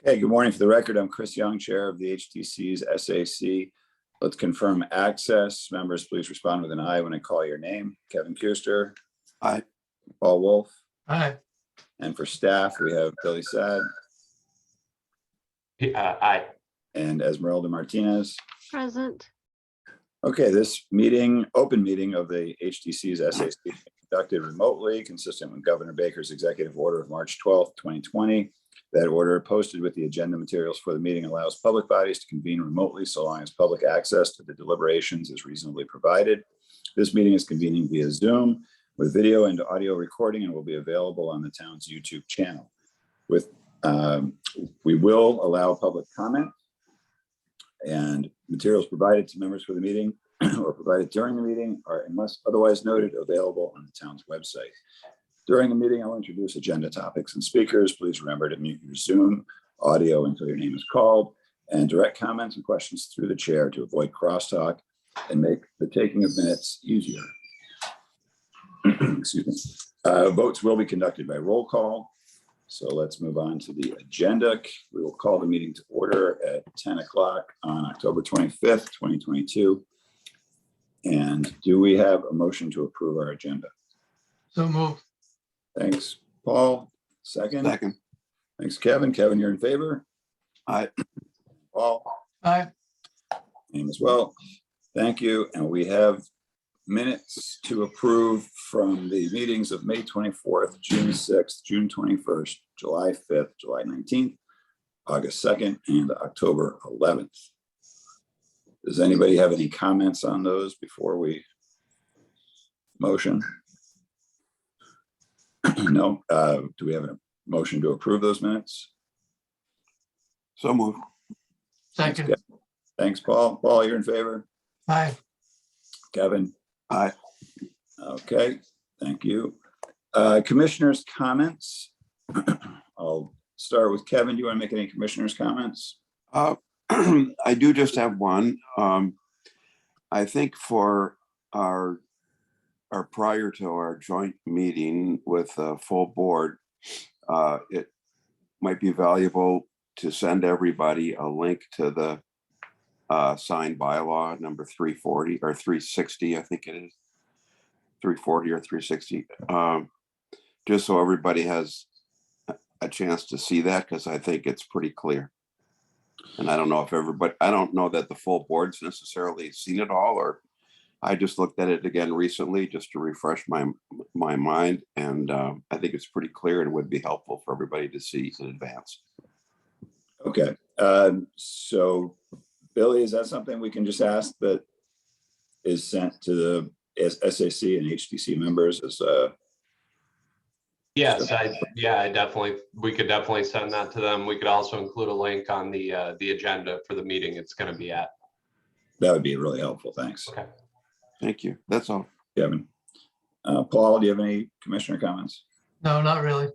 Okay, good morning. For the record, I'm Chris Young, Chair of the HDC's SAC. Let's confirm access. Members, please respond with an aye when I call your name. Kevin Kuster. Aye. Paul Wolf. Aye. And for staff, we have Billy Saad Aye. and Esmeralda Martinez. Present. Okay, this meeting, open meeting of the HDC's SAC conducted remotely, consistent with Governor Baker's executive order of March 12th, 2020. That order, posted with the agenda materials for the meeting, allows public bodies to convene remotely so long as public access to the deliberations is reasonably provided. This meeting is convening via Zoom with video and audio recording and will be available on the town's YouTube channel. We will allow public comment, and materials provided to members for the meeting or provided during the meeting are, unless otherwise noted, available on the town's website. During the meeting, I'll introduce agenda topics and speakers. Please remember to mute your Zoom audio until your name is called, and direct comments and questions through the chair to avoid crosstalk and make the taking of minutes easier. Excuse me. Votes will be conducted by roll call. So let's move on to the agenda. We will call the meeting to order at 10 o'clock on October 25th, 2022. And do we have a motion to approve our agenda? So move. Thanks, Paul. Second. Second. Thanks, Kevin. Kevin, you're in favor? Aye. Paul? Aye. Name as well. Thank you. And we have minutes to approve from the meetings of May 24th, June 6th, June 21st, July 5th, July 19th, August 2nd, and October 11th. Does anybody have any comments on those before we motion? No. Do we have a motion to approve those minutes? So moved. Second. Thanks, Paul. Paul, you're in favor? Aye. Kevin? Aye. Okay, thank you. Commissioners' comments. I'll start with Kevin. Do you want to make any commissioners' comments? I do just have one. I think for our prior to our joint meeting with a full board, it might be valuable to send everybody a link to the signed bylaw number 340 or 360, I think it is 340 or 360, just so everybody has a chance to see that, because I think it's pretty clear. And I don't know if everybody, I don't know that the full board's necessarily seen it all, or I just looked at it again recently just to refresh my mind, and I think it's pretty clear and would be helpful for everybody to see in advance. Okay, so Billy, is that something we can just ask that is sent to the SAC and HDC members as Yes, we could definitely send that to them. We could also include a link on the agenda for the meeting it's going to be at. that would be really helpful. Thanks. Okay. Thank you. That's all. Kevin. Paul, do you have any commissioner comments? No, not really.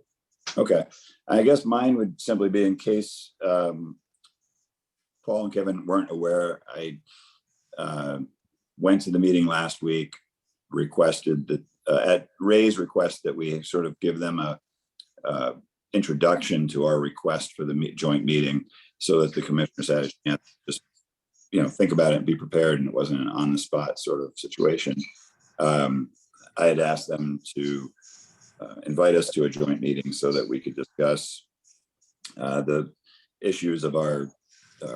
Okay, I guess mine would simply be in case Paul and Kevin weren't aware. I went to the meeting last week, requested that at Ray's request that we sort of give them a introduction to our request for the joint meeting, so that the commissioners had a chance to just think about it and be prepared, and it wasn't an on the spot sort of situation. I had asked them to invite us to a joint meeting so that we could discuss the issues of our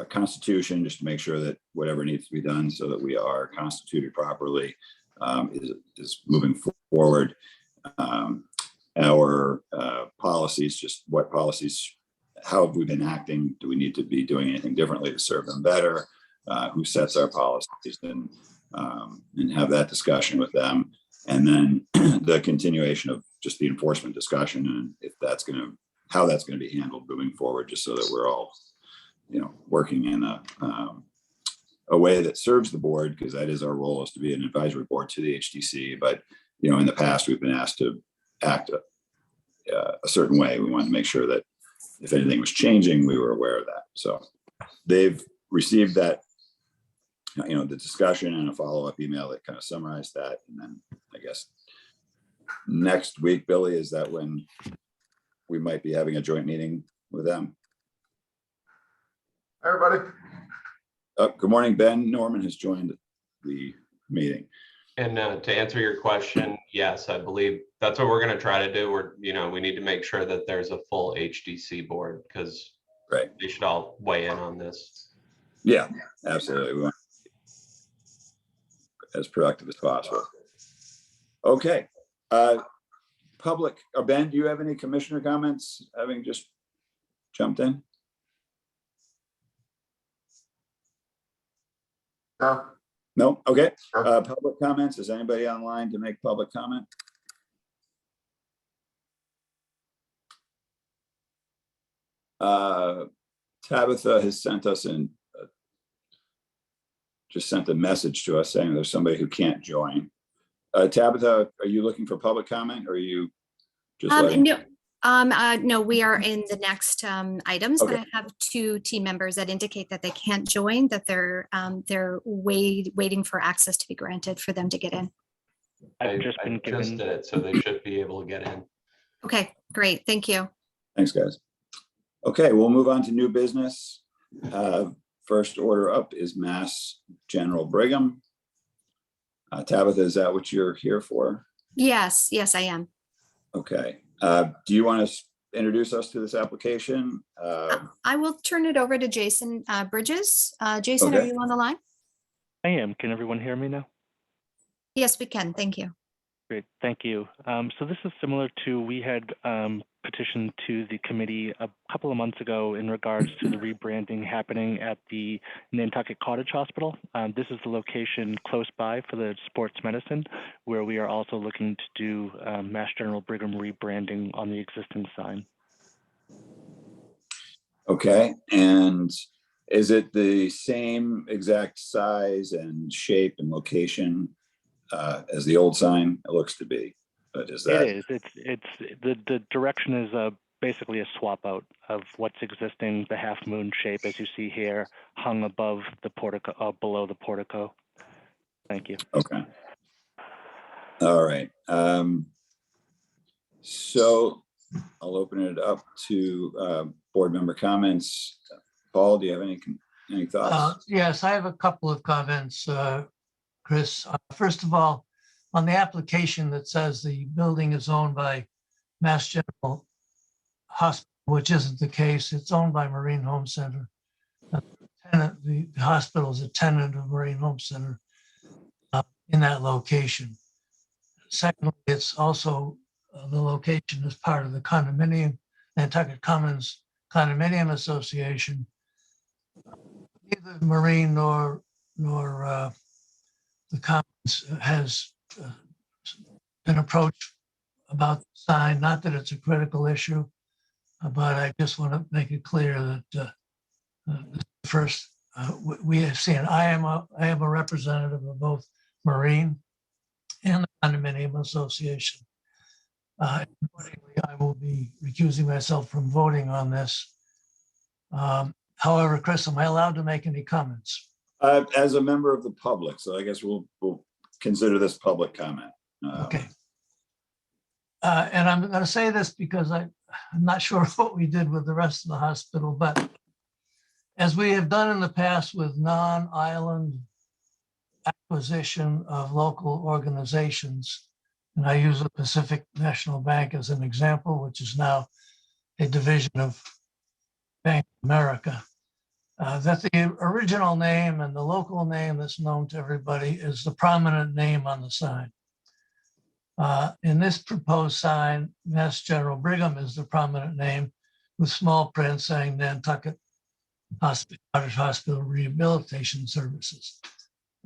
Constitution, just to make sure that whatever needs to be done so that we are constituted properly is moving forward. Our policies, just what policies, how have we been acting? Do we need to be doing anything differently to serve them better? Who sets our policies, and have that discussion with them. And then the continuation of just the enforcement discussion, and if that's how that's going to be handled moving forward, just so that we're all, working in a way that serves the board, because that is our role, is to be an advisory board to the HDC. But, in the past, we've been asked to act a certain way. We wanted to make sure that if anything was changing, we were aware of that. So they've received that, the discussion, and a follow-up email that kind of summarized that. And then I guess next week, Billy, is that when we might be having a joint meeting with them? Everybody. Good morning, Ben. Norman has joined the meeting. And to answer your question, yes, I believe that's what we're going to try to do. We need to make sure that there's a full HDC board because Right. they should all weigh in on this. Yeah, absolutely. We want as productive as possible. Okay. Public, Ben, do you have any commissioner comments, having just jumped in? No. No? Okay. Public comments. Is anybody online to make public comment? Tabitha has sent us just sent a message to us saying there's somebody who can't join. Tabitha, are you looking for public comment, or are you just letting? No, we are in the next items, but Okay. I have two team members that indicate that they can't join, that they're waiting for access to be granted for them to get in. I just did it, so they should be able to get in. Okay, great. Thank you. Thanks, guys. Okay, we'll move on to new business. First order up is Mass General Brigham. Tabitha, is that what you're here for? Yes, I am. Okay. Do you want to introduce us to this application? I will turn it over to Jason Bridges. Jason, are Okay. you on the line? I am. Can everyone hear me now? Yes, we can. Thank you. Great, thank you. So this is similar to, we had petitioned to the committee a couple of months ago in regards to the rebranding happening at the Nantucket Cottage Hospital. This is the location close by for the sports medicine, where we are also looking to do Mass General Brigham rebranding on the existing sign. Okay, and is it the same exact size and shape and location as the old sign? It looks to be, but is that? It is. It's the direction is basically a swap out of what's existing, the half moon shape as you see here, hung above the portico, below the portico. Thank you. Okay. All right. So I'll open it up to board member comments. Paul, do you have any thoughts? Yes, I have a couple of comments, Chris. First of all, on the application that says the building is owned by Mass General Hospital, which isn't the case. It's owned by Marine Home Center. The hospital is a tenant of Marine Home Center in that location. Secondly, it's also the location is part of the condominium, Nantucket Commons Condominium Association. Neither Marine nor the Commons has been approached about the sign. Not that it's a critical issue, but I just want to make it clear that first we have seen. I am a representative of both Marine and the Condominium Association. Accordingly, I will be recusing myself from voting on this. However, Chris, am I allowed to make any comments? As a member of the public, so I guess we'll consider this public comment. Okay. And I'm going to say this because I'm not sure what we did with the rest of the hospital, but as we have done in the past with non-island acquisition of local organizations, and I use the Pacific National Bank as an example, which is now a division of Bank of America, that the original name and the local name that's known to everybody is the prominent name on the sign. In this proposed sign, Mass General Brigham is the prominent name with small print saying Nantucket Cottage Hospital Rehabilitation Services.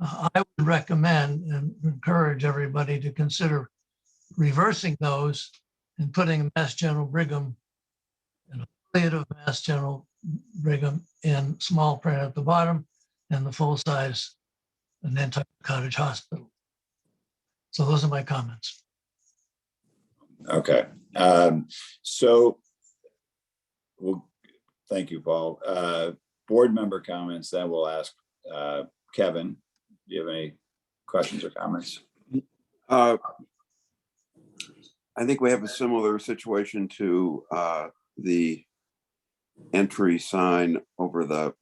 I would recommend and encourage everybody to consider reversing those and putting Mass General Brigham, an affiliate of Mass General Brigham, in small print at the bottom and the full size Nantucket Cottage Hospital. So those are my comments. Okay. So, well, thank you, Paul. Board member comments, then we'll ask Kevin, do you have any questions or comments? I think we have a similar situation to the entry sign over the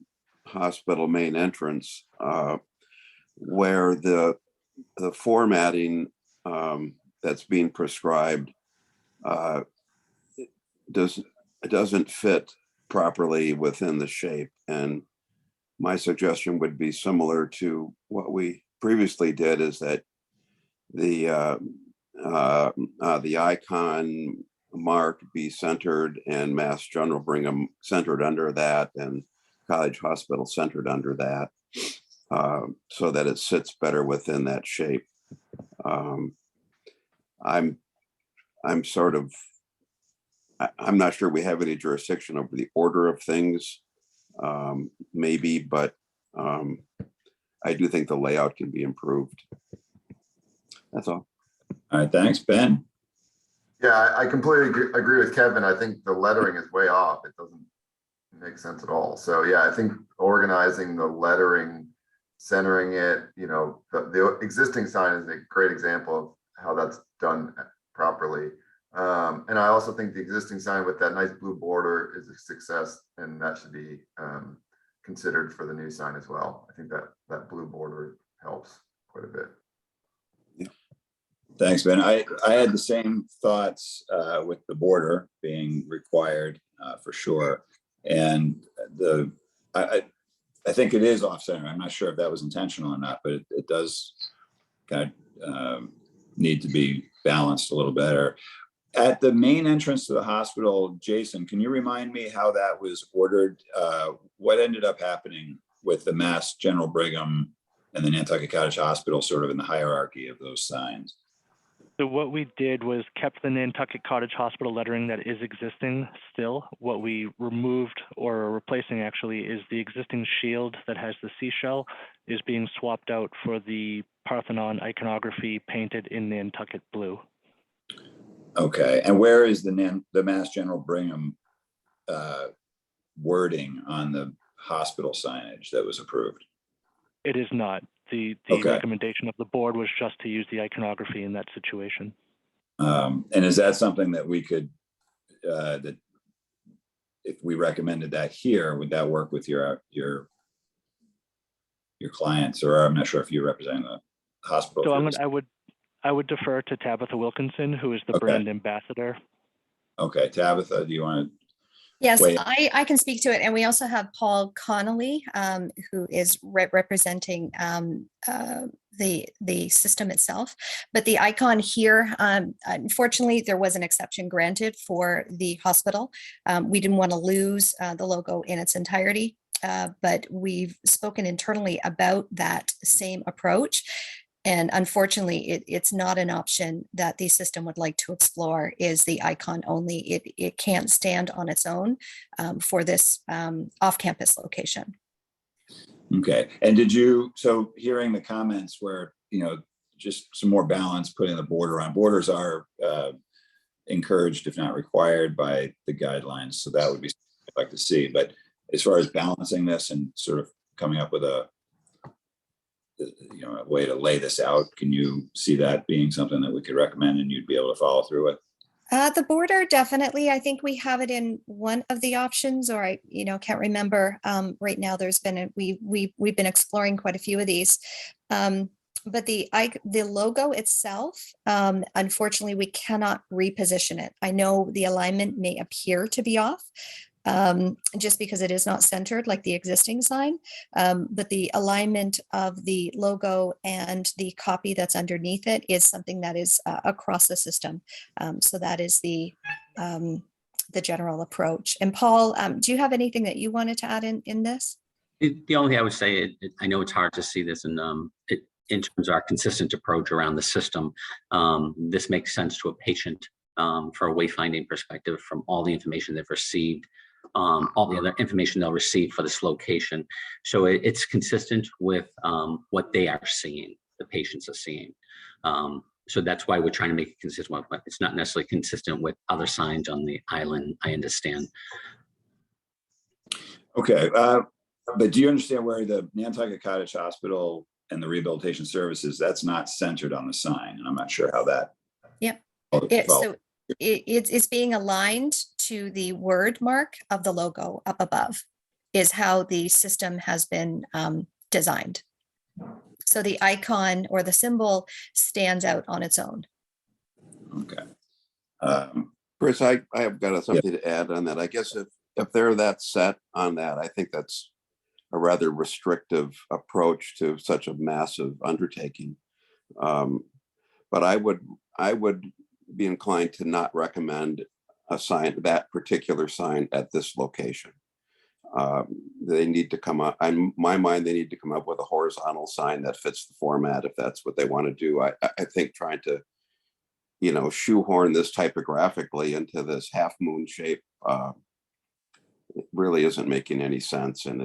hospital main entrance, where the formatting that's being prescribed doesn't fit properly within the shape. And my suggestion would be similar to what we previously did, is that the icon mark be centered, and Mass General Brigham centered under that, and College Hospital centered under that, so that it sits better within that shape. I'm not sure we have any jurisdiction over the order of things, maybe, but I do think the layout can be improved. That's all. All right, thanks, Ben. Yeah, I completely agree with Kevin. I think the lettering is way off. It doesn't make sense at all. So yeah, I think organizing the lettering, centering it, you know, the existing sign is a great example of how that's done properly. And I also think the existing sign with that nice blue border is a success, and that should be considered for the new sign as well. I think that blue border helps quite a bit. Thanks, Ben. I had the same thoughts with the border being required for sure. And I think it is off center. I'm not sure if that was intentional or not, but it does kind of need to be balanced a little better. At the main entrance to the hospital, Jason, can you remind me how that was ordered? What ended up happening with the Mass General Brigham and the Nantucket Cottage Hospital sort of in the hierarchy of those signs? So what we did was kept the Nantucket Cottage Hospital lettering that is existing still. What we removed or are replacing actually is the existing shield that has the seashell is being swapped out for the Parthenon iconography painted in Nantucket blue. Okay, and where is the Mass General Brigham wording on the hospital signage that was approved? It is not. The Okay. recommendation of the board was just to use the iconography in that situation. And is that something that we could, that if we recommended that here, would that work with your clients? Or I'm not sure if you're representing the hospital. So I would defer to Tabitha Wilkinson, who is the Okay. brand ambassador. Okay, Tabitha, do you want to? Yes, Wait. I can speak to it. And we also have Paul Connolly, who is representing the system itself. But the icon here, unfortunately, there was an exception granted for the hospital. We didn't want to lose the logo in its entirety, but we've spoken internally about that same approach. And unfortunately, it's not an option that the system would like to explore, is the icon only. It can't stand on its own for this off-campus location. Okay, and so hearing the comments where, you know, just some more balance, putting the border on. Borders are encouraged, if not required, by the guidelines. So that would be something I'd like to see. But as far as balancing this and sort of coming up with a way to lay this out, can you see that being something that we could recommend and you'd be able to follow through with? The border, definitely. I think we have it in one of the options, or I can't remember right now. There's been we've been exploring quite a few of these, but the logo itself, unfortunately, we cannot reposition it. I know the alignment may appear to be off, just because it is not centered like the existing sign, but the alignment of the logo and the copy that's underneath it is something that is across the system. So that is the general approach. And Paul, do you have anything that you wanted to add in this? The only thing I would say, I know it's hard to see this in terms of our consistent approach around the system. This makes sense to a patient for a wayfinding perspective from all the information they've received, all the other information they'll receive for this location. So it's consistent with what they are seeing, the patients are seeing. So that's why we're trying to make it consistent, but it's not necessarily consistent with other signs on the island, I understand. Okay, but do you understand where the Nantucket Cottage Hospital and the Rehabilitation Services, that's not centered on the sign? And I'm not sure how that. Yep. It's being aligned to the word mark of the logo up above. is how the system has been designed. So the icon or the symbol stands out on its own. Okay. Um, Chris, I have got something to add on that. I guess if they're that set on that, I think that's a rather restrictive approach to such a massive undertaking. But I would be inclined to not recommend a sign, that particular sign at this location. They need to come up, in my mind, they need to come up with a horizontal sign that fits the format if that's what they want to do. I think trying to, you know, shoehorn this typographically into this half moon shape it really isn't making any sense. And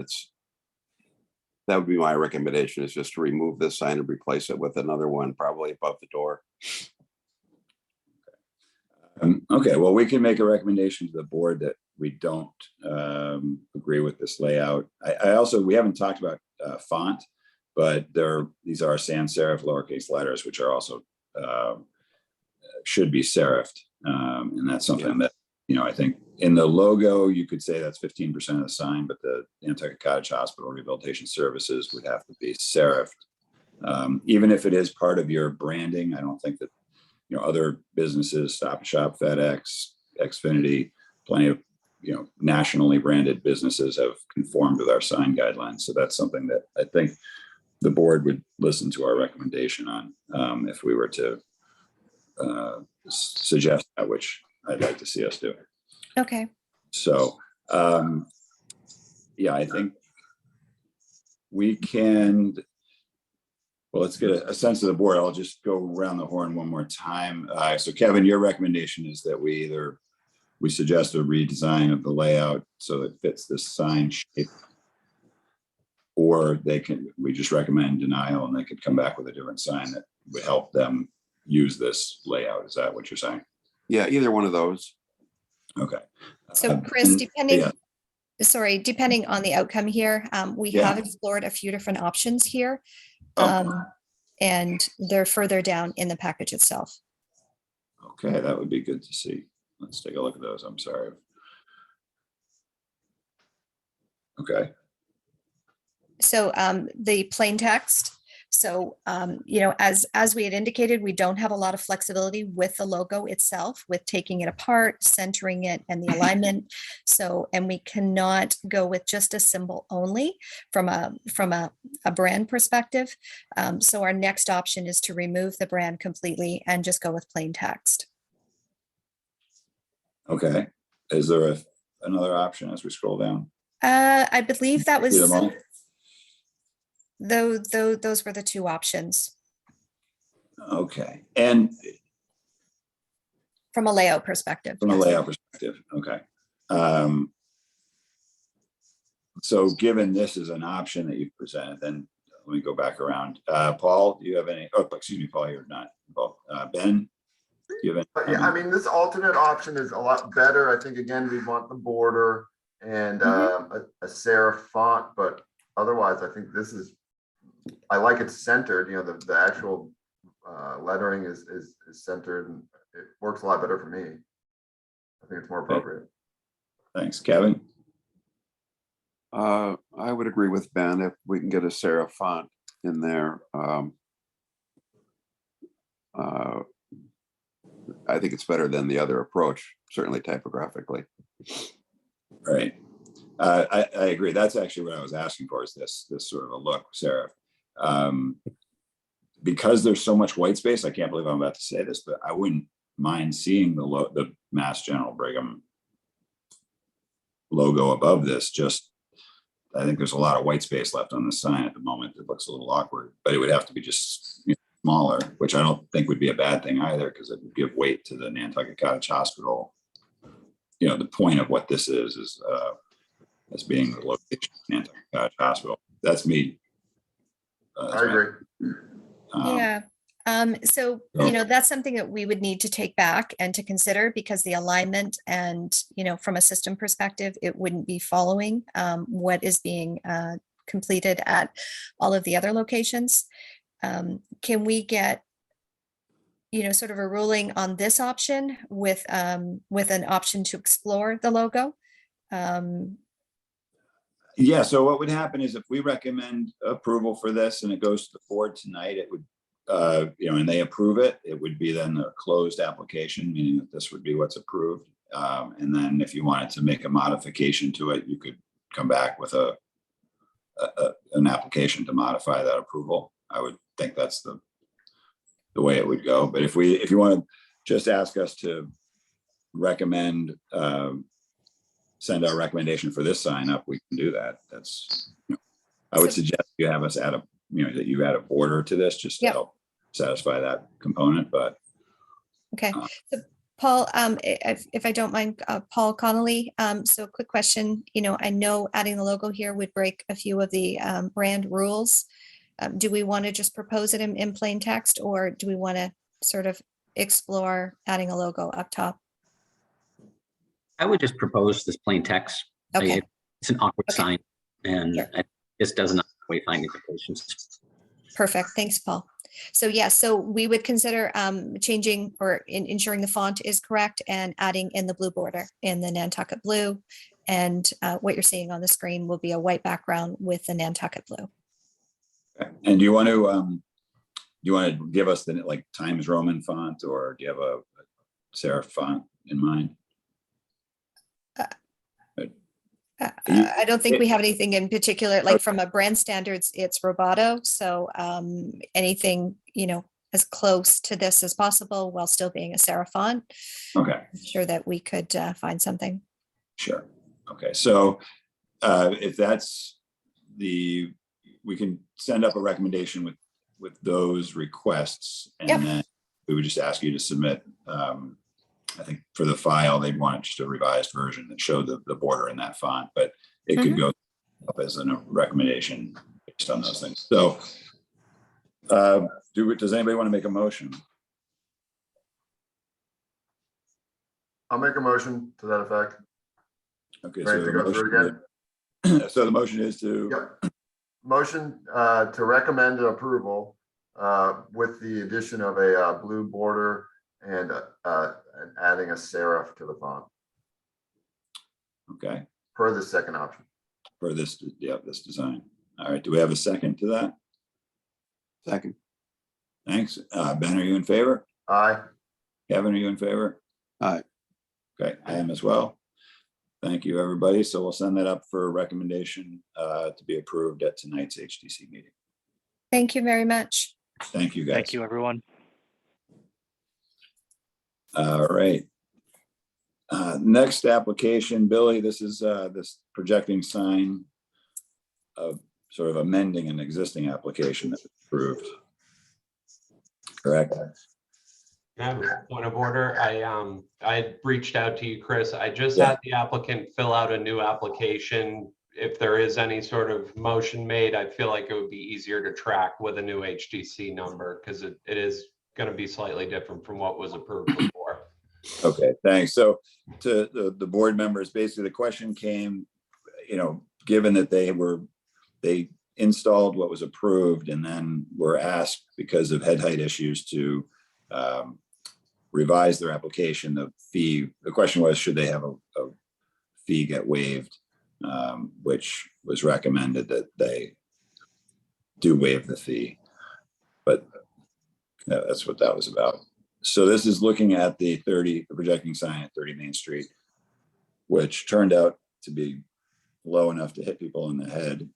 that would be my recommendation, is just to remove this sign and replace it with another one, probably above the door. Okay, well, we can make a recommendation to the board that we don't agree with this layout. I also, we haven't talked about font, but these are sans serif lowercase letters, which are also should be serifed. And that's something that, you know, I think in the logo, you could say that's 15% of the sign, but the Nantucket Cottage Hospital Rehabilitation Services would have to be serifed. Even if it is part of your branding, I don't think that, you know, other businesses, Stop and Shop, FedEx, Xfinity, plenty of, you know, nationally branded businesses have conformed with our sign guidelines. So that's something that I think the board would listen to our recommendation on if we were to suggest that, which I'd like to see us do. Okay. So, yeah, I think we can, well, let's get a sense of the board. I'll just go around the horn one more time. So Kevin, your recommendation is that we suggest a redesign of the layout so it fits this sign shape, or we just recommend denial and they could come back with a different sign that would help them use this layout. Is that what you're saying? Yeah, either one of those. Okay. So Chris, depending on the outcome here, we have explored a few different options here. And they're further down in the package itself. Okay, that would be good to see. Let's take a look at those. I'm sorry. Okay. So the plain text. So, you know, as we had indicated, we don't have a lot of flexibility with the logo itself, with taking it apart, centering it, and the alignment. So, and we cannot go with just a symbol only from a brand perspective. So our next option is to remove the brand completely and just go with plain text. Okay. Is there another option as we scroll down? I believe that was. See them all? Those were the two options. Okay. And from a layout perspective. From a layout perspective. Okay. So given this is an option that you've presented, then let me go back around. Paul, do you have any, oh, excuse me, Paul, you're not involved. Ben, do you have any? Yeah, I mean, this alternate option is a lot better. I think, again, we want the border and a serif font, but otherwise, I think this is, I like it centered, you know, the actual lettering is centered and it works a lot better for me. I think it's more appropriate. Thanks, Kevin. I would agree with Ben if we can get a serif font in there. I think it's better than the other approach, certainly typographically. Right. I agree. That's actually what I was asking for, is this sort of a look, serif. Because there's so much white space, I can't believe I'm about to say this, but I wouldn't mind seeing the Mass General Brigham logo above this. Just, I think there's a lot of white space left on the sign at the moment. It looks a little awkward, but it would have to be just, you know, smaller, which I don't think would be a bad thing either, because it would give weight to the Nantucket Cottage Hospital. You know, the point of what this is as being the location of Nantucket Cottage Hospital. That's me. I agree. Yeah. So, you know, that's something that we would need to take back and to consider, because the alignment and, you know, from a system perspective, it wouldn't be following what is being completed at all of the other locations. Can we get, you know, sort of a ruling on this option with an option to explore the logo? Yeah, so what would happen is if we recommend approval for this and it goes to the board tonight, it would, and they approve it, it would be then a closed application, meaning that this would be what's approved. And then if you wanted to make a modification to it, you could come back with an application to modify that approval. I would think that's the way it would go. But if you want to just ask us to recommend, send our recommendation for this sign up, we can do that. That's, I would suggest you have us add that you add a border to this just to Yep. help satisfy that component, but. Okay, so Paul, if I don't mind, Paul Connolly, so quick question, I know adding the logo here would break a few of the brand rules. Do we want to just propose it in plain text, or do we want to sort of explore adding a logo up top? I would just propose this plain text. Okay. It's an awkward Okay. sign, and Sure. this doesn't wayfinding for patients. Perfect. Thanks, Paul. So yeah, so we would consider changing or ensuring the font is correct and adding in the blue border in the Nantucket blue. And what you're seeing on the screen will be a white background with the Nantucket blue. And do you want to give us the like Times Roman font, or do you have a serif font in mind? I don't think we have anything in particular, like from a brand standards, it's Roboto. So anything, as close to this as possible while still being a serif font. Okay, I'm sure that we could find something. sure. Okay, so if that's we can send up a recommendation with those requests, and Yep. then we would just ask you to submit. I think for the file, they'd want just a revised version that showed the border in that font, but it could go up as a recommendation based on those things. So does anybody want to make a motion? I'll make a motion to that effect. Okay, Ready to go through again? so the motion is to, Yep. Motion to recommend approval with the addition of a blue border and adding a serif to the font okay, per the second option. for this design. All right, do we have a second to that? Second. Thanks. Ben, are you in favor? Aye. Kevin, are you in favor? Aye. Okay, I am as well. Thank you, everybody. So we'll send that up for a recommendation to be approved at tonight's HDC meeting. Thank you very much. Thank you, guys. Thank you, everyone. All right. Next application, Billy, this is this projecting sign of sort of amending an existing application that was approved. Correct? Point of order, I reached out to you, Chris. I just Yeah. had the applicant fill out a new application. If there is any sort of motion made, I feel like it would be easier to track with a new HDC number, because it is going to be slightly different from what was approved before. Okay, thanks. So to the board members, basically the question came, given that they installed what was approved and then were asked because of head height issues to revise their application, the question was, should they have a fee get waived, which was recommended that they do waive the fee. But that's what that was about. So this is looking at the projecting sign at 30 Main Street, which turned out to be low enough to hit people in the head.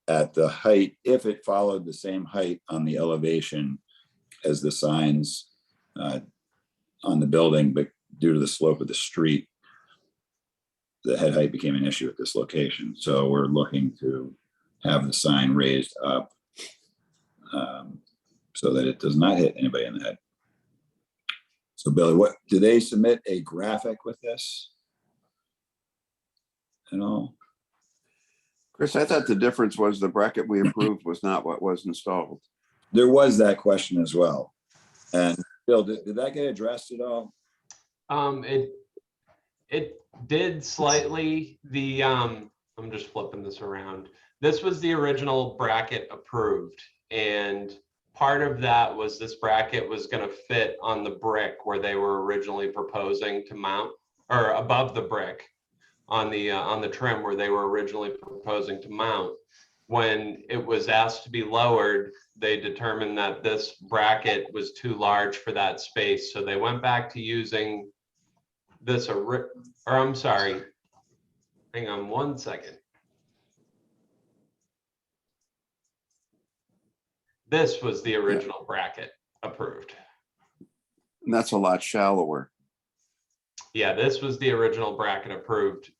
At the height, if it followed the same height on the elevation as the signs on the building, but due to the slope of the street, the head height became an issue at this location. So we're looking to have the sign raised up so that it does not hit anybody in the head. So Billy, do they submit a graphic with this at all? Chris, I thought the difference was the bracket we approved was not what was installed. There was that question as well. And Bill, did that get addressed at all? It did slightly. I'm just flipping this around. This was the original bracket approved, and part of that was this bracket was going to fit on the brick where they were originally proposing to mount, or above the brick. on the trim where they were originally proposing to mount. When it was asked to be lowered, they determined that this bracket was too large for that space. So they went back to using this, or I'm sorry, hang on one second. This was the original bracket approved. And that's a lot shallower. Yeah, this was the original bracket approved.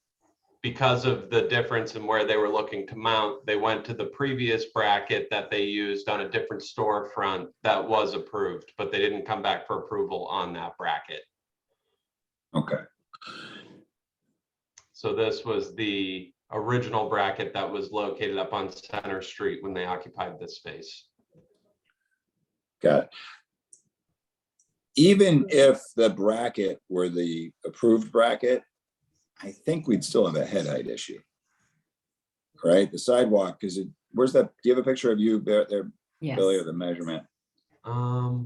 Because of the difference in where they were looking to mount, they went to the previous bracket that they used on a different storefront that was approved, but they didn't come back for approval on that bracket. Okay. So this was the original bracket that was located up on Center Street when they occupied this space. Got it. Even if the bracket were the approved bracket, I think we'd still have a head height issue. Right? The sidewalk, is it, where's that? Do you have a picture of you there, Yes. Billy, or the measurement? I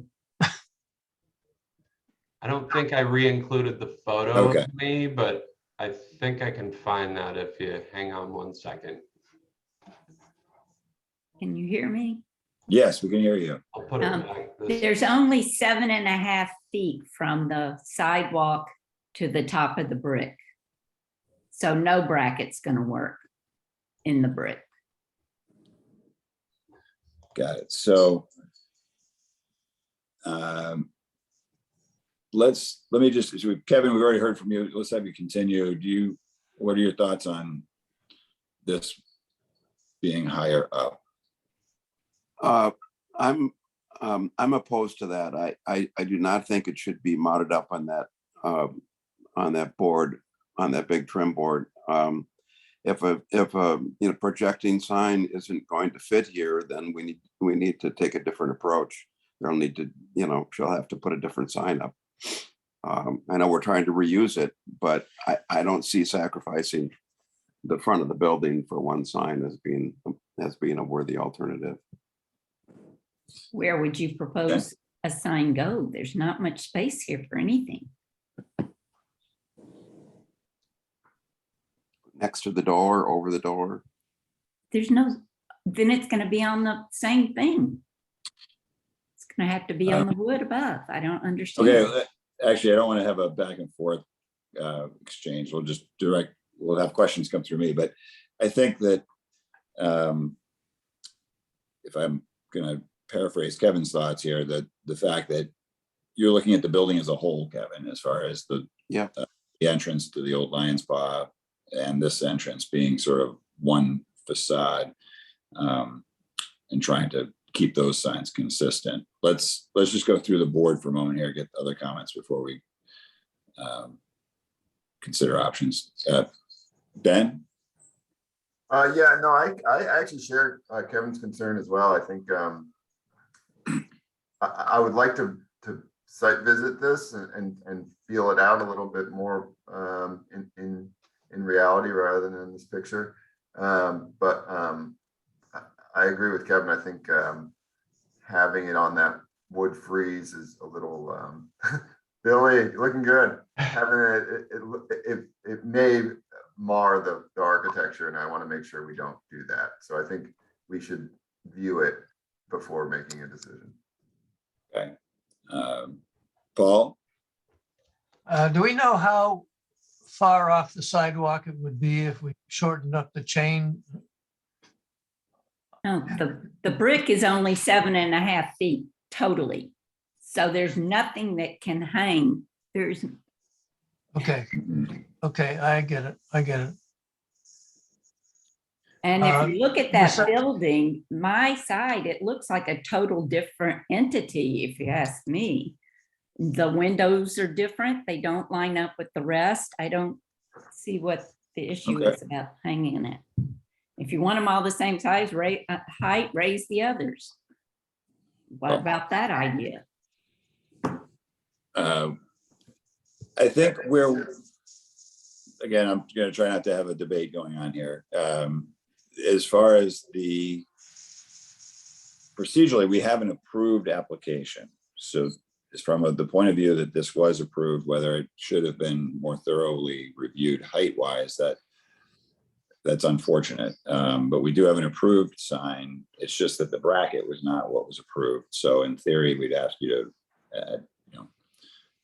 don't think I re-included the photo Okay. of me, but I think I can find that if you hang on one second. Can you hear me? Yes, we can hear you. I'll put it back. There's only 7.5 feet from the sidewalk to the top of the brick. So no bracket's gonna work in the brick. Got it. So let me just, Kevin, we've already heard from you. Let's have you continue. What are your thoughts on this being higher up? I'm opposed to that. I do not think it should be mounted up on that board, on that big trim board. If a projecting sign isn't going to fit here, then we need to take a different approach. They'll need to, she'll have to put a different sign up. I know we're trying to reuse it, but I don't see sacrificing the front of the building for one sign as being a worthy alternative. Where would you propose a sign go? There's not much space here for anything. Next to the door, over the door. There's no, then it's gonna be on the same thing. It's gonna have to be on the wood above. I don't understand. Okay, actually, I don't want to have a back and forth exchange. We'll have questions come through me, but I think that if I'm gonna paraphrase Kevin's thoughts here, that the fact that you're looking at the building as a whole, Kevin, as far as the entrance to the old Lions Spa and this entrance being sort of one facade, and trying to keep those signs consistent. Let's just go through the board for a moment here, get other comments before we consider options. Ben? Yeah, no, I actually share Kevin's concern as well. I think I would like to site visit this and feel it out a little bit more in reality rather than in this picture. But I agree with Kevin. I think having it on that wood frieze is a little Billy, looking good. Having it may mar the architecture, and I want to make sure we don't do that. So I think we should view it before making a decision. Okay. Paul? Do we know how far off the sidewalk it would be if we shortened up the chain? No, the brick is only 7.5 feet totally. So there's nothing that can hang. There's, Okay, okay, I get it. and if you look at that Lisa- building, my side, it looks like a total different entity, if you ask me. The windows are different. They don't line up with the rest. I don't see what the issue Okay. is about hanging it. If you want them all the same size, height, raise the others. What Well- about that idea? I think again, I'm going to try not to have a debate going on here. As far as procedurally, we have an approved application. So is from the point of view that this was approved, whether it should have been more thoroughly reviewed height-wise, that's unfortunate. But we do have an approved sign. It's just that the bracket was not what was approved. So in theory, we'd ask you to,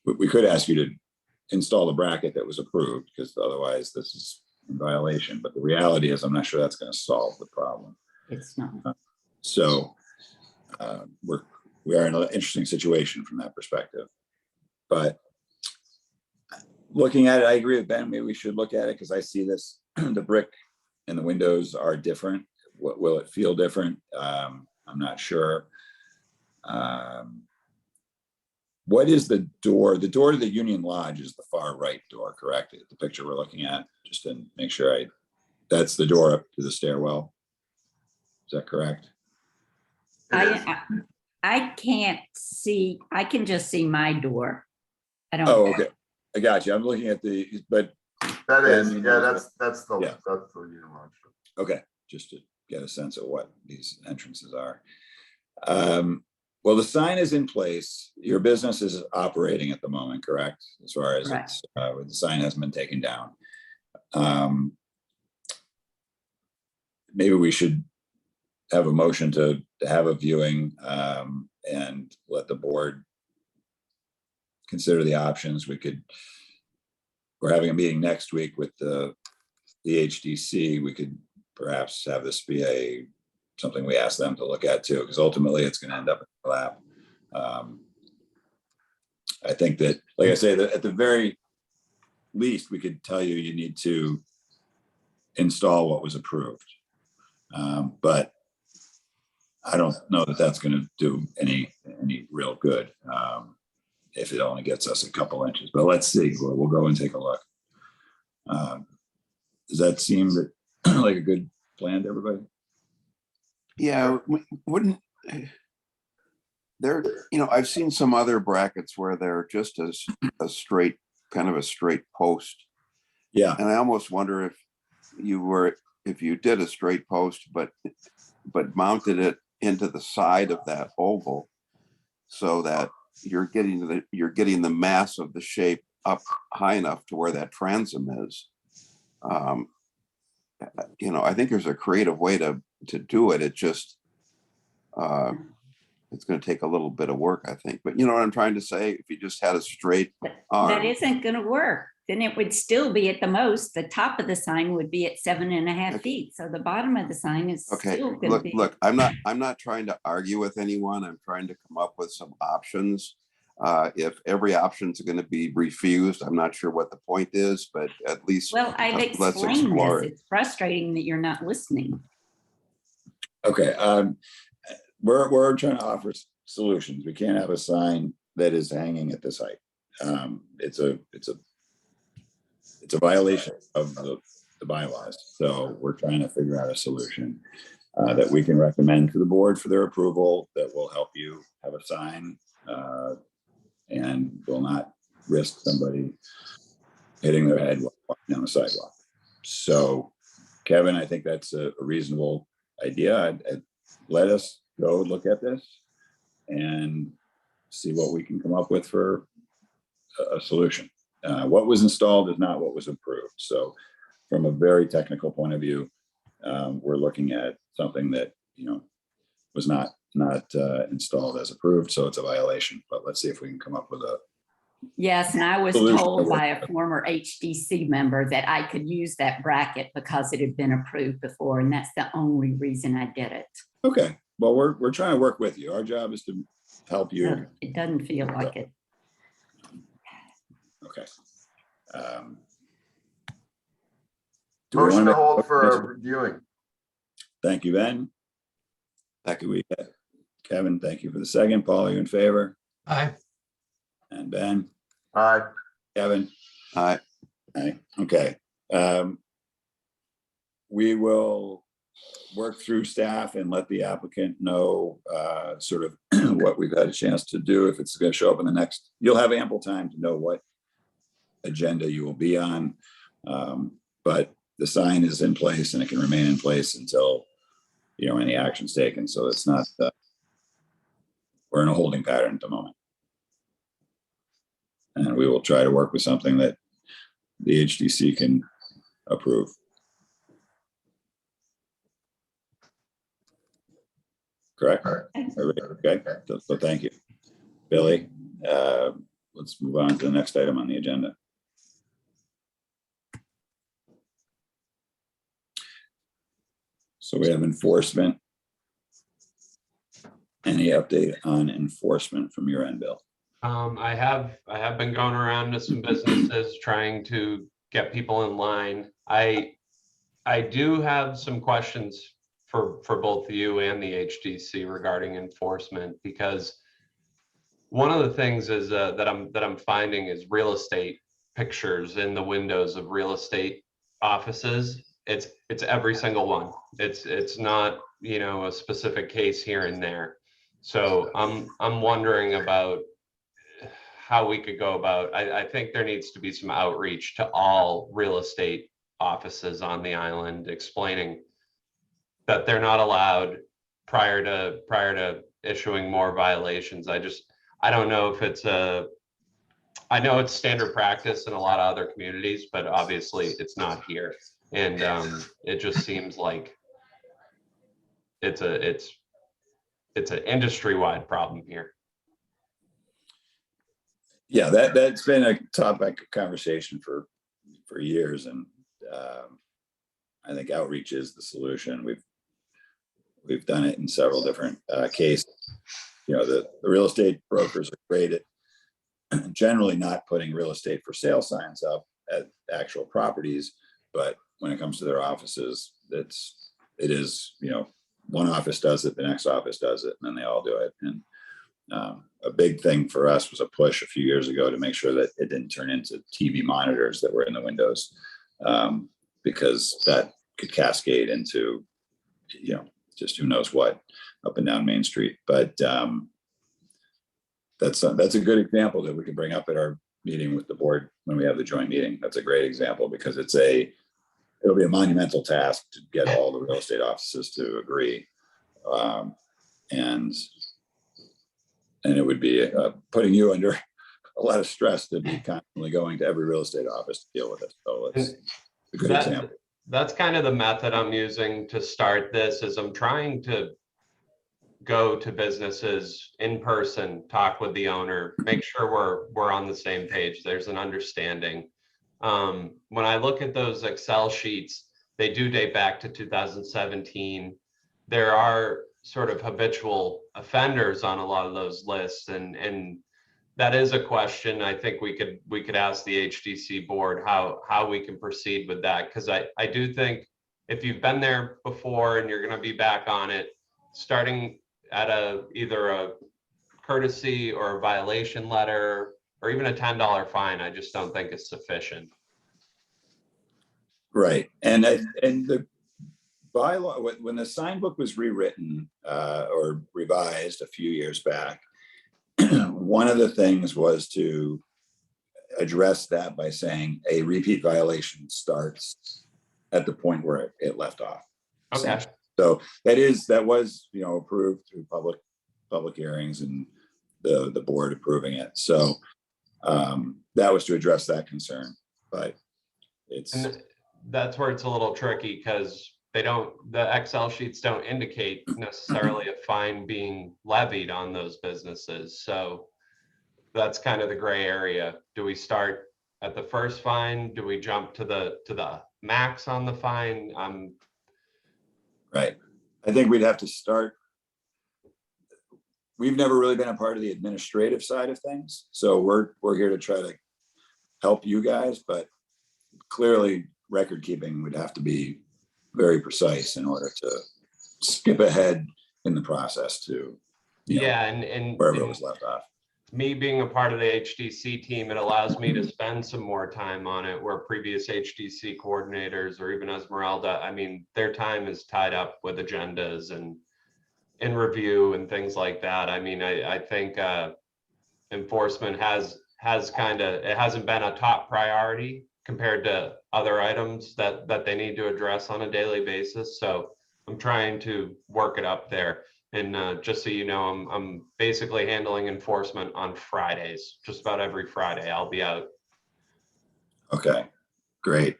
we could ask you to install the bracket that was approved, because otherwise this is in violation. But the reality is, I'm not sure that's going to solve the problem. It's not. So we are in an interesting situation from that perspective. But looking at it, I agree with Ben. Maybe we should look at it, because I see this, the brick and the windows are different. What will it feel different? I'm not sure. What is the door? The door to the Union Lodge is the far right door, correct? The picture we're looking at, just to make sure that's the door up to the stairwell. Is that correct? I can't see, I can just see my door. I don't. Oh, okay. I got you. I'm looking at but That is, then- yeah, that's the Yeah. Union Lodge. okay, just to get a sense of what these entrances are. Well, the sign is in place. Your business is operating at the moment, correct? As far as Correct. the sign hasn't been taken down. Maybe we should have a motion to have a viewing and let the board consider the options. We're having a meeting next week with the HDC. We could perhaps have this be something we ask them to look at too, because ultimately it's going to end up in the lap. I think that, like I say, that at the very least, we could tell you need to install what was approved. But I don't know that that's going to do any real good if it only gets us a couple inches. But let's see. We'll go and take a look. Does that seem like a good plan to everybody? Yeah, wouldn't there, I've seen some other brackets where they're just as a straight, kind of a straight post. Yeah. And I almost wonder if you did a straight post, but mounted it into the side of that oval, so that you're getting the mass of the shape up high enough to where that transom is. I think there's a creative way to do it. It just, it's going to take a little bit of work, I think. But you know what I'm trying to say? If you just had a straight arm. That isn't going to work. Then it would still be at the most, the top of the sign would be at 7.5 feet. So the bottom of the sign is Okay, still going to be. look, I'm not trying to argue with anyone. I'm trying to come up with some options. If every option is going to be refused, I'm not sure what the point is, but at least Well, I've let's explained explore this. it. It's frustrating that you're not listening. Okay. We're trying to offer solutions. We can't have a sign that is hanging at this height. It's a violation of the bylaws. So we're trying to figure out a solution that we can recommend to the board for their approval that will help you have a sign and will not risk somebody hitting their head while walking down the sidewalk. So Kevin, I think that's a reasonable idea. Let us go look at this and see what we can come up with for a solution. What was installed is not what was approved. So from a very technical point of view, we're looking at something that, was not installed as approved. So it's a violation, but let's see if we can come up with a. Yes, and I was Solution. told by a former HDC member that I could use that bracket because it had been approved before, and that's the only reason I did it. Okay, well, we're trying to work with you. Our job is to help you. It doesn't feel like it. Okay. Do we Motion wanna to hold make- for a reviewing. Thank you, Ben. Thank you, Kevin. Thank you for the second. Paul, are you in favor? Aye. And Ben, Aye. Kevin? Aye. Aye. Okay. We will work through staff and let the applicant know sort of what we've had a chance to do. If it's going to show up in the next, you'll have ample time to know what agenda you will be on. But the sign is in place and it can remain in place until, any action's taken. So it's not, we're in a holding pattern at the moment. And we will try to work with something that the HDC can approve. Correct? Okay, so thank you. Billy, let's move on to the next item on the agenda. So we have enforcement. Any update on enforcement from your end, Bill? I have been going around to some businesses trying to get people in line. I do have some questions for both you and the HDC regarding enforcement, because one of the things is that I'm finding is real estate pictures in the windows of real estate offices. It's every single one. It's not, you know, a specific case here and there. So I'm wondering about how we could go about. I think there needs to be some outreach to all real estate offices on the island, explaining that they're not allowed prior to issuing more violations. I don't know if it's I know it's standard practice in a lot of other communities, but obviously it's not here. And it just seems like it's an industry-wide problem here. Yeah, that's been a topic of conversation for years, and I think outreach is the solution. We've done it in several different cases. You know, the real estate brokers are great at generally not putting real estate for sale signs up at actual properties, but when it comes to their offices, it is, you know, one office does it, the next office does it, and then they all do it. And a big thing for us was a push a few years ago to make sure that it didn't turn into TV monitors that were in the windows, because that could cascade into, you know, just who knows what up and down Main Street. But that's a good example that we could bring up at our meeting with the board when we have the joint meeting. That's a great example, because it'll be a monumental task to get all the real estate offices to agree, and it would be putting you under a lot of stress to be constantly going to every real estate office to deal with it. So it's a good example. That's kind of the method I'm using to start this. Is I'm trying to go to businesses in person, talk with the owner, make sure we're on the same page. There's an understanding. When I look at those Excel sheets, they do date back to 2017. There are sort of habitual offenders on a lot of those lists, and that is a question I think we could ask the HDC board how we can proceed with that, because I do think if you've been there before and you're going to be back on it, starting at either a courtesy or a violation letter or even a $10 fine, I just don't think is sufficient. Right, and the bylaw, when the sign book was rewritten or revised a few years back, one of the things was to address that by saying a repeat violation starts at the point where it left off. Okay. So that was, you know, approved through public hearings and the board approving it. So that was to address that concern, but that's where it's a little tricky, because the Excel sheets don't indicate necessarily a fine being levied on those businesses. So that's kind of the gray area. Do we start at the first fine? Do we jump to the max on the fine? Right. I think we'd have to start. We've never really been a part of the administrative side of things, so we're here to try to help you guys, but clearly record keeping would have to be very precise in order to skip ahead in the process to, you know, and wherever it was left off. Me being a part of the HDC team, it allows me to spend some more time on it, where previous HDC coordinators or even Esmeralda, I mean, their time is tied up with agendas and in review and things like that. I mean, I think enforcement has it hasn't been a top priority compared to other items that they need to address on a daily basis. So I'm trying to work it up there. And just so you know, I'm basically handling enforcement on Fridays, just about every Friday. I'll be out. Okay, great.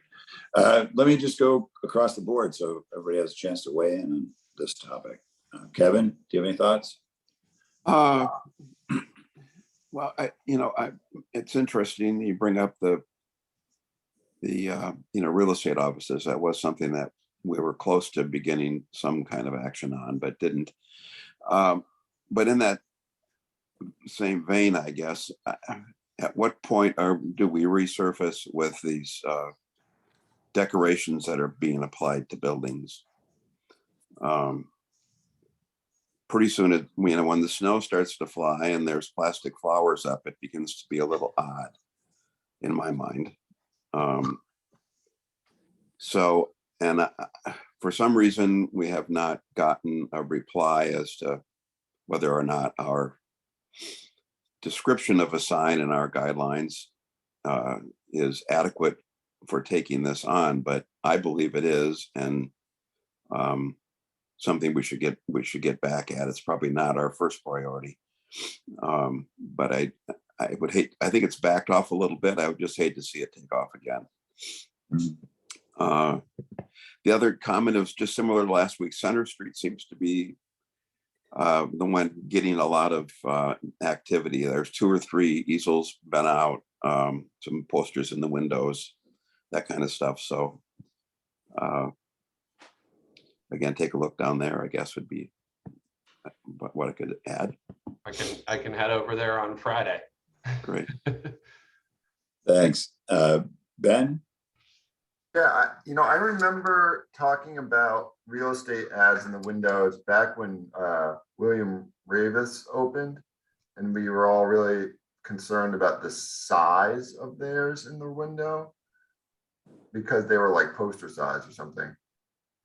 Let me just go across the board so everybody has a chance to weigh in on this topic. Kevin, do you have any thoughts? Uh, well, it's interesting you bring up the real estate offices. That was something that we were close to beginning some kind of action on, but didn't. But in that same vein, I guess, at what point do we resurface with these decorations that are being applied to buildings? Pretty soon, when the snow starts to fly and there's plastic flowers up, it begins to be a little odd in my mind. For some reason, we have not gotten a reply as to whether or not our description of a sign in our guidelines is adequate for taking this on, but I believe it is, and something we should get back at. It's probably not our first priority, but I think it's backed off a little bit. I would just hate to see it take off again. The other comment is just similar to last week. Center Street seems to be the one getting a lot of activity. There's 2 or 3 easels been out, some posters in the windows, that kind of stuff. So again, take a look down there, I guess, would be what I could add. I can head over there on Friday. Great. Thanks. Ben? Yeah, I remember talking about real estate ads in the windows back when William Ravis opened, and we were all really concerned about the size of theirs in the window because they were like poster size or something.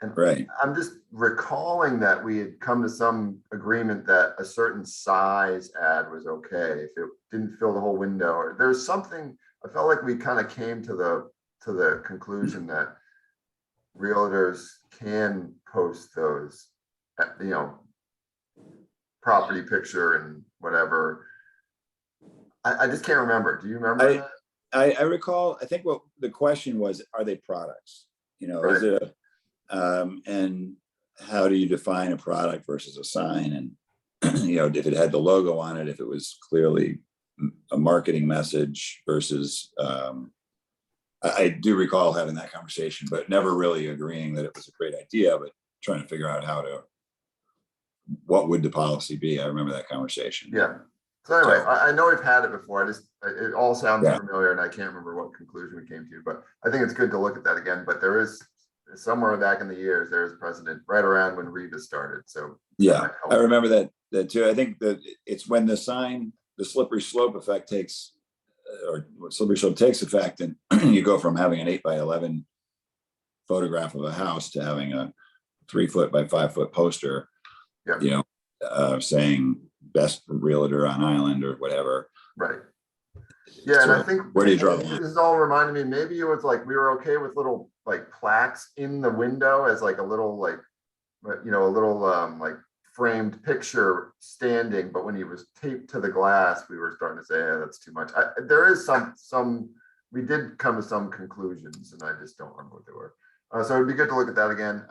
And Right. I'm just recalling that we had come to some agreement that a certain size ad was okay if it didn't fill the whole window. Or there's something, I felt like we kind of came to the conclusion that realtors can post those, property picture and whatever. I just can't remember. Do you remember that? I recall, I think what the question was, are they products? Is it and how do you define a product versus a sign? And, if it had the logo on it, if it was clearly a marketing message versus, I do recall having that conversation, but never really agreeing that it was a great idea, but trying to figure out what would the policy be? I remember that conversation. Yeah. So anyway, I know we've had it before. It all sounds Yeah. familiar, and I can't remember what conclusion we came to, but I think it's good to look at that again. But there is somewhere back in the years, there's precedent right around when Reba started. So yeah, I remember that too. I think that it's when the slippery slope effect takes effect, and you go from having an 8x11 photograph of a house to having a 3 foot by 5 foot poster, saying best realtor on island or whatever. Right. Yeah, and I think where do you draw the line? This is all reminding me, maybe it was like we were okay with little like plaques in the window as like a little like framed picture standing, but when he was taped to the glass, we were starting to say, yeah, that's too much. There is we did come to some conclusions, and I just don't remember what they were. So it'd be good to look at that again.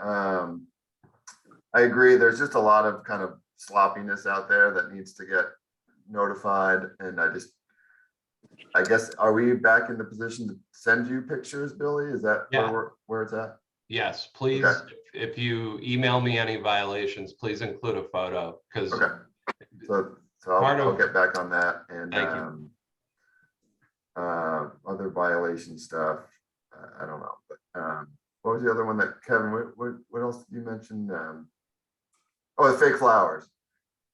I agree. There's just a lot of kind of sloppiness out there that needs to get notified. And I guess, are we back in the position to send you pictures, Billy? Is that where it's at? Yes, please. Okay. If you email me any violations, please include a photo, because Okay. So I'll get back on that. And thank you. Other violation stuff, I don't know. But what was the other one that Kevin? What else did you mention? The fake flowers.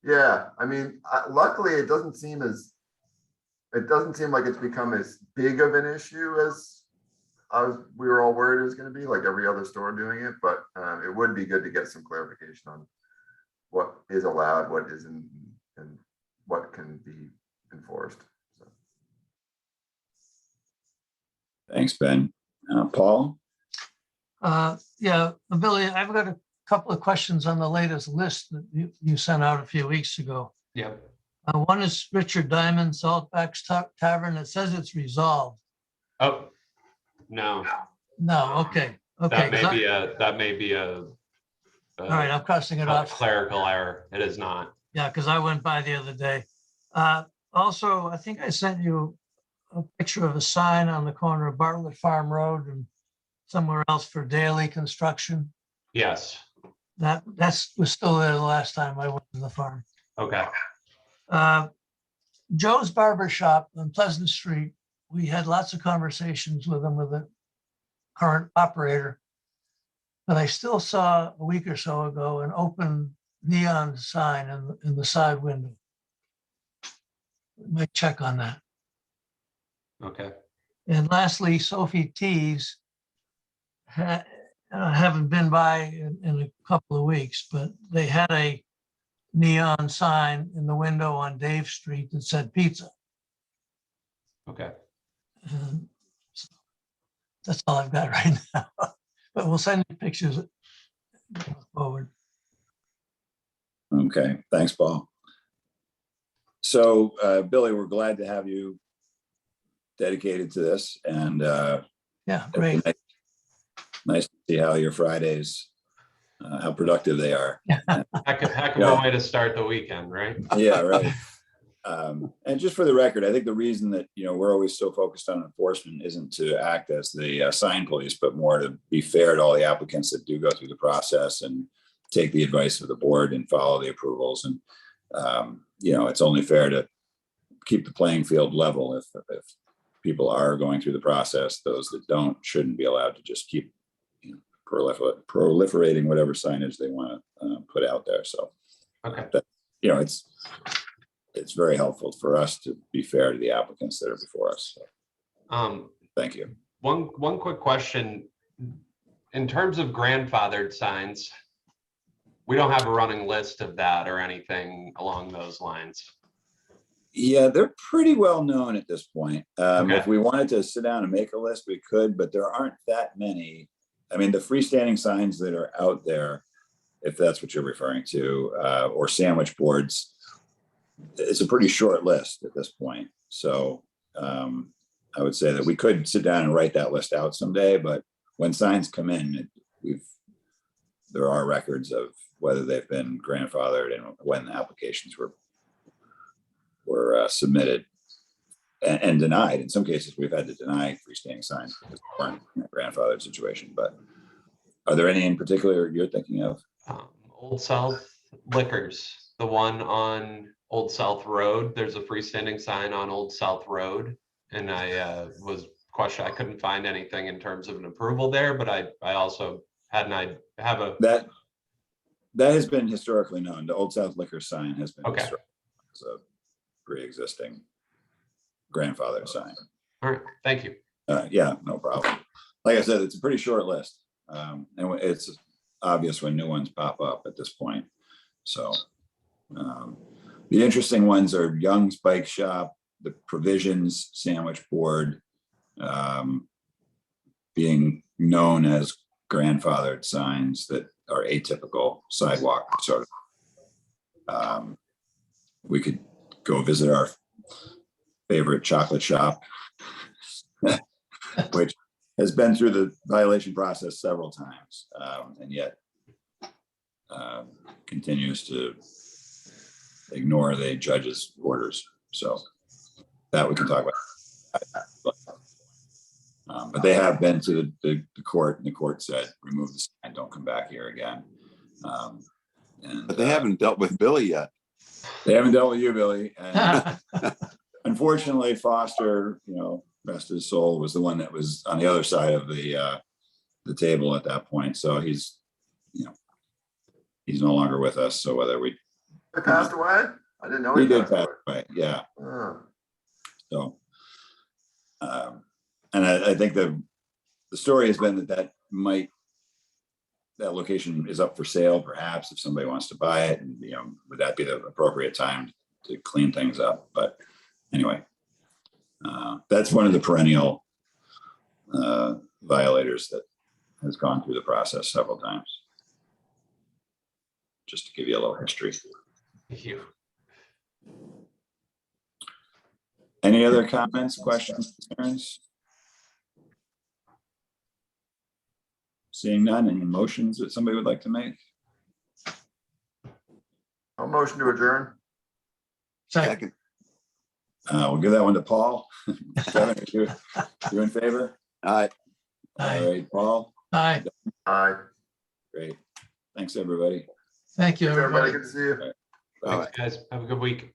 Yeah, I mean, luckily it doesn't seem like it's become as big of an issue as we were all worried it was going to be, like every other store doing it. But it would be good to get some clarification on what is allowed, what isn't, and what can be enforced. So. Thanks, Ben. Paul? Yeah, Billy, I've got a couple of questions on the latest list that you sent out a few weeks ago. Yep. One is Richard Diamond, Saltback's Tavern. It says it's resolved. Oh, no, No, okay, okay. that may be a All right, I'm crossing it off. clerical error. It is not. Yeah, because I went by the other day. Also, I think I sent you a picture of a sign on the corner of Bartlett Farm Road and somewhere else for daily construction. Yes. That was still there the last time I went to the farm. Okay. Joe's Barber Shop on Pleasant Street, we had lots of conversations with him, with the current operator. But I still saw a week or so ago an open neon sign in the side window. We might check on that. Okay. And lastly, Sophie Tees, I haven't been by in a couple of weeks, but they had a neon sign in the window on Dave Street that said pizza. Okay. So that's all I've got right now. But we'll send you pictures going forward. Okay, thanks, Paul. So, Billy, we're glad to have you dedicated to this, and Yeah, great. nice to see how your Fridays, how productive they are. Heck of Yeah. a way to start the weekend, right? Yeah, right. And just for the record, I think the reason that, we're always so focused on enforcement isn't to act as the sign police, but more to be fair to all the applicants that do go through the process and take the advice of the board and follow the approvals. And, it's only fair to keep the playing field level. If people are going through the process, those that don't shouldn't be allowed to just keep proliferating whatever signage they want to put out there. So, Okay. it's very helpful for us to be fair to the applicants that are before us. So, thank you. One quick question. In terms of grandfathered signs, we don't have a running list of that or anything along those lines. Yeah, they're pretty well known at this point. Okay. If we wanted to sit down and make a list, we could, but there aren't that many. I mean, the freestanding signs that are out there, if that's what you're referring to, or sandwich boards, it's a pretty short list at this point. So I would say that we could sit down and write that list out someday, but when signs come in, there are records of whether they've been grandfathered and when the applications were submitted and denied. In some cases, we've had to deny freestanding signs because we weren't in a grandfathered situation. But are there any in particular you're thinking of? Old South Liquors, the one on Old South Road. There's a freestanding sign on Old South Road, and I couldn't find anything in terms of an approval there, but I also have a That has been historically known. The Old South Liquor sign has been Okay. It's a pre-existing grandfather sign. All right, thank you. Yeah, no problem. Like I said, it's a pretty short list. And it's obvious when new ones pop up at this point. So the interesting ones are Young's Bike Shop, the Provisions Sandwich Board, being known as grandfathered signs that are atypical sidewalk sort of. We could go visit our favorite chocolate shop, which has been through the violation process several times, and yet continues to ignore the judge's orders. So that we can talk about. But they have been to the court, and the court said, remove the sign, don't come back here again. But they haven't dealt with Billy yet. They haven't dealt with you, Billy. And unfortunately, Foster, rest his soul, was the one that was on the other side of the table at that point. So he's no longer with us. So whether we He passed away? I didn't know he he did passed pass away. away, yeah. Oh. So, and I think the story has been that location is up for sale, perhaps, if somebody wants to buy it, and would that be the appropriate time to clean things up? But anyway, that's one of the perennial violators that has gone through the process several times. just to give you a little history. Thank you. Any other comments, questions, concerns? Seeing none, any motions that somebody would like to make? I'll motion to adjourn. Second. We'll give that one to Paul. Kevin, you in favor? Aye. Aye. All right, Paul, Aye. Aye. great. Thanks, everybody. Thank you, Everybody, everybody. good to see you. Bye. Thanks, guys. Have a good week.